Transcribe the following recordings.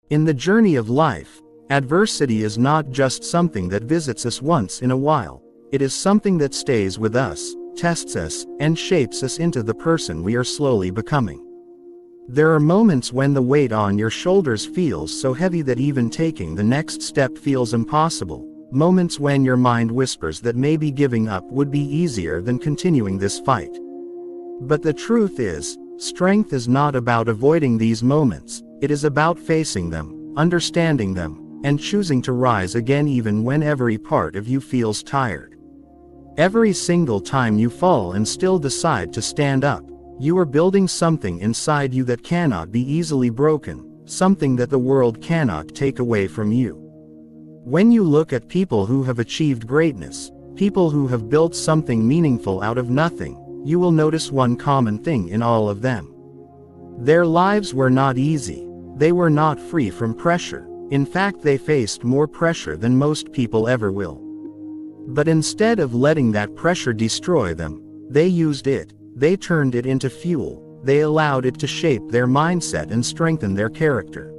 In the journey of life, adversity is not just something that visits us once in a while. It is something that stays with us, tests us, and shapes us into the person we are slowly becoming. There are moments when the weight on your shoulders feels so heavy that even taking the next step feels impossible. Moments when your mind whispers that maybe giving up would be easier than continuing this fight. But the truth is, strength is not about avoiding these moments. It is about facing them, understanding them, and choosing to rise again even when every part of you feels tired. Every single time you fall and still decide to stand up, you are building something inside you that cannot be easily broken, something that the world cannot take away from you. When you look at people who have achieved greatness, people who have built something meaningful out of nothing, you will notice one common thing in all of them. Their lives were not easy. They were not free from pressure. In fact, they faced more pressure than most people ever will. But instead of letting that pressure destroy them, they used it. They turned it into fuel. They allowed it to shape their mindset and strengthen their character.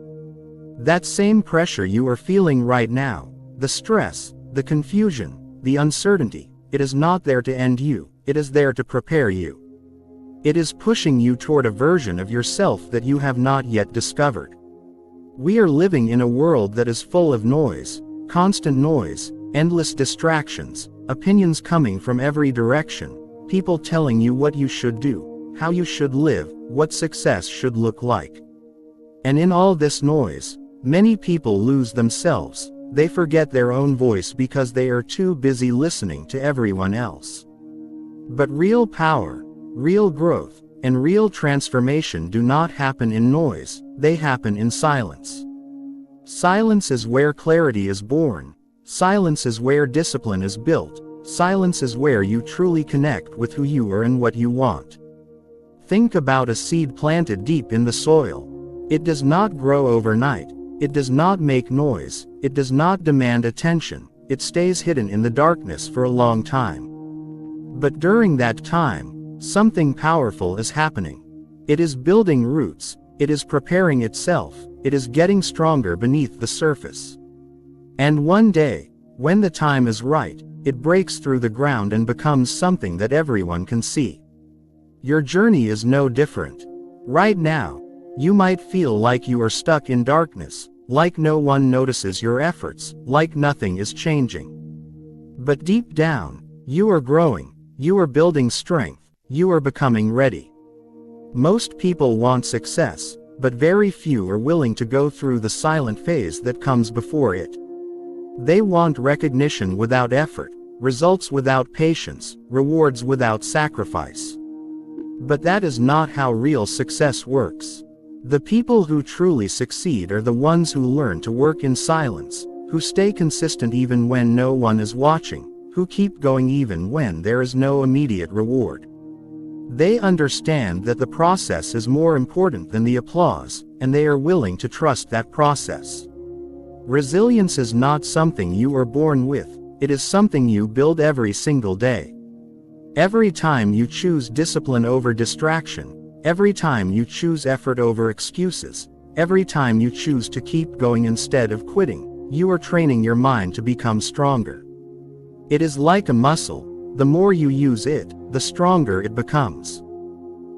That same pressure you are feeling right now, the stress, the confusion, the uncertainty, it is not there to end you, it is there to prepare you. It is pushing you toward a version of yourself that you have not yet discovered. We are living in a world that is full of noise, constant noise, endless distractions, opinions coming from every direction, people telling you what you should do, how you should live, what success should look like. And in all this noise, many people lose themselves. They forget their own voice because they are too busy listening to everyone else. But real power, real growth, and real transformation do not happen in noise, they happen in silence. Silence is where clarity is born. Silence is where discipline is built. Silence is where you truly connect with who you are and what you want. Think about a seed planted deep in the soil. It does not grow overnight. It does not make noise. It does not demand attention. It stays hidden in the darkness for a long time. But during that time, something powerful is happening. It is building roots. It is preparing itself. It is getting stronger beneath the surface. And one day, when the time is right, it breaks through the ground and becomes something that everyone can see. Your journey is no different. Right now, you might feel like you are stuck in darkness, like no one notices your efforts, like nothing is changing. But deep down, you are growing, you are building strength, you are becoming ready. Most people want success, but very few are willing to go through the silent phase that comes before it. They want recognition without effort, results without patience, rewards without sacrifice. But that is not how real success works. The people who truly succeed are the ones who learn to work in silence, who stay consistent even when no one is watching, who keep going even when there is no immediate reward. They understand that the process is more important than the applause, and they are willing to trust that process. Resilience is not something you are born with, it is something you build every single day. Every time you choose discipline over distraction, every time you choose effort over excuses, every time you choose to keep going instead of quitting, you are training your mind to become stronger. It is like a muscle. The more you use it, the stronger it becomes.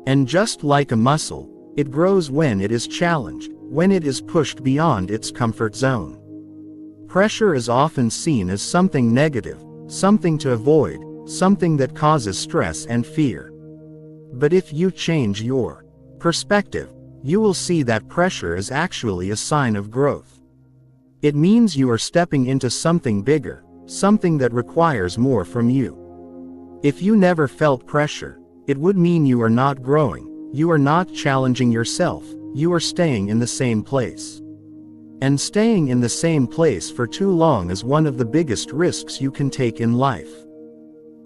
And just like a muscle, it grows when it is challenged, when it is pushed beyond its comfort zone. Pressure is often seen as something negative, something to avoid, something that causes stress and fear. But if you change your perspective, you will see that pressure is actually a sign of growth. It means you are stepping into something bigger, something that requires more from you. If you never felt pressure, it would mean you are not growing, you are not challenging yourself, you are staying in the same place. And staying in the same place for too long is one of the biggest risks you can take in life.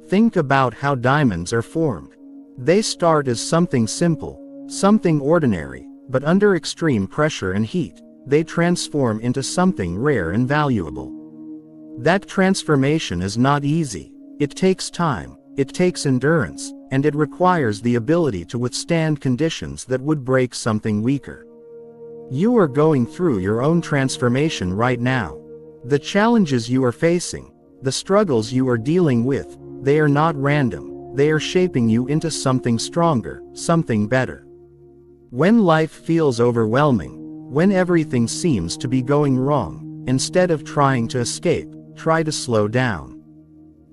Think about how diamonds are formed. They start as something simple, something ordinary, but under extreme pressure and heat, they transform into something rare and valuable. That transformation is not easy. It takes time. It takes endurance, and it requires the ability to withstand conditions that would break something weaker. You are going through your own transformation right now. The challenges you are facing, the struggles you are dealing with, they are not random, they are shaping you into something stronger, something better. When life feels overwhelming, when everything seems to be going wrong, instead of trying to escape, try to slow down.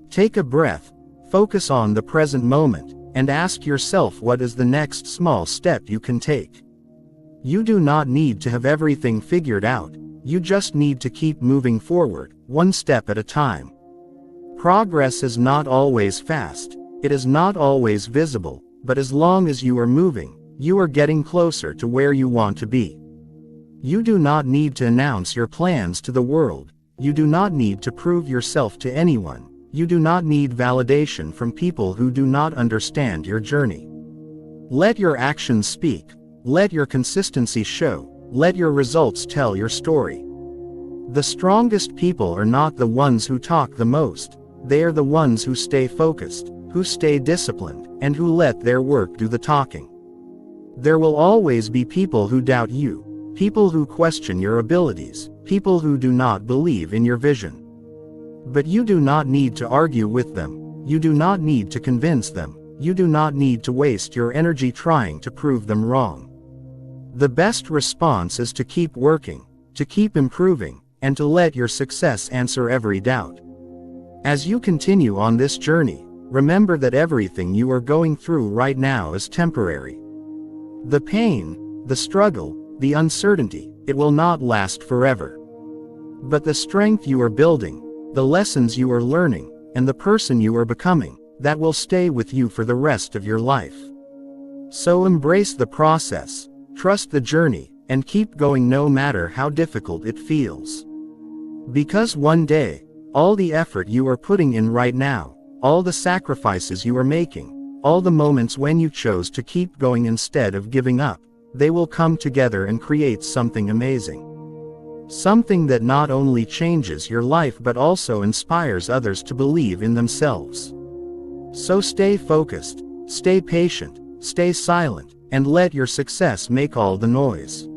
Take a breath, focus on the present moment, and ask yourself what is the next small step you can take. You do not need to have everything figured out, you just need to keep moving forward, one step at a time. Progress is not always fast, it is not always visible, but as long as you are moving, you are getting closer to where you want to be. You do not need to announce your plans to the world, you do not need to prove yourself to anyone, you do not need validation from people who do not understand your journey. Let your actions speak. Let your consistency show, let your results tell your story. The strongest people are not the ones who talk the most, they are the ones who stay focused, who stay disciplined, and who let their work do the talking. There will always be people who doubt you, people who question your abilities, people who do not believe in your vision. But you do not need to argue with them, you do not need to convince them, you do not need to waste your energy trying to prove them wrong. The best response is to keep working, to keep improving, and to let your success answer every doubt. As you continue on this journey, remember that everything you are going through right now is temporary. The pain, the struggle, the uncertainty, it will not last forever. But the strength you are building, the lessons you are learning, and the person you are becoming, that will stay with you for the rest of your life. So embrace the process. Trust the journey, and keep going no matter how difficult it feels. Because one day, all the effort you are putting in right now, all the sacrifices you are making, all the moments when you chose to keep going instead of giving up, they will come together and create something amazing. Something that not only changes your life but also inspires others to believe in themselves. So stay focused, stay patient, stay silent, and let your success make all the noise.